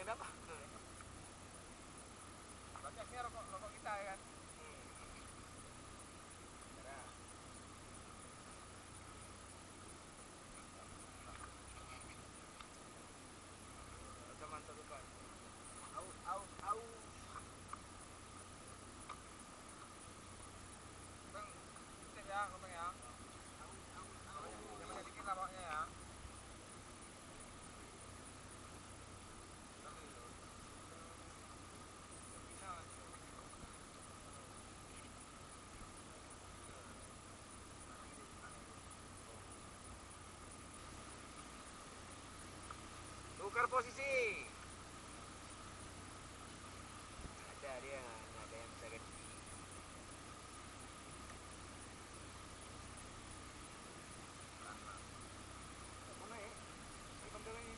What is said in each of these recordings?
berapa? Banyaknya rokok kita ya kan. Tukar posisi. Ada dia, ada yang bisa ganti. Mana ya? Welcome to ini.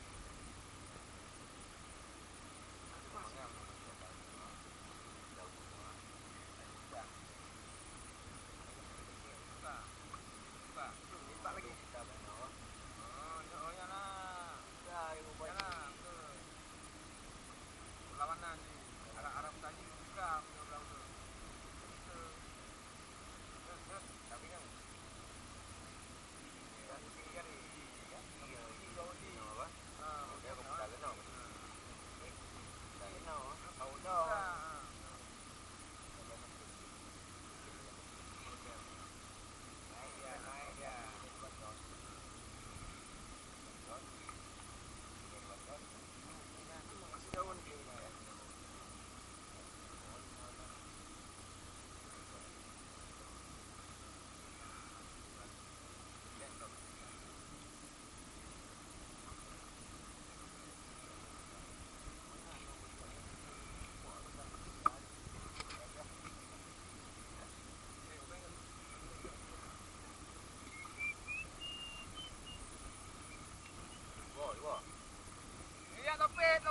Iya, topik.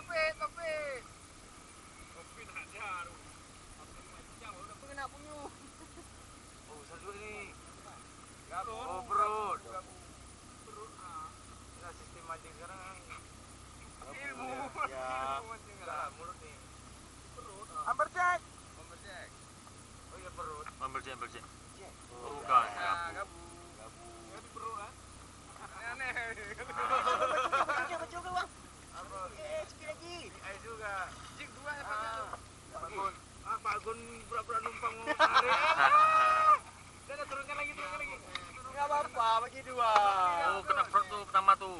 Topik nak jaru. Macam udah kena punya. Oh, satu ni. Oh, perut. Perut ah. Nah, sistem mancing sekarang. Ilmu. Ya. Enggak, mulut ni. Perut. Amberjack. Oh, ya perut. Amberjack. Oh, bukan. Gabu. Ya di perut ah. Aneh. Kecil ke bang? Apa? Sikit lagi. Air juga. Jik dua ya Pak Gun. Pak Gun pura-pura numpang mau tarik. Dah turunkan lagi. Enggak apa-apa, bagi dua. Oh, kena perut tu pertama tu.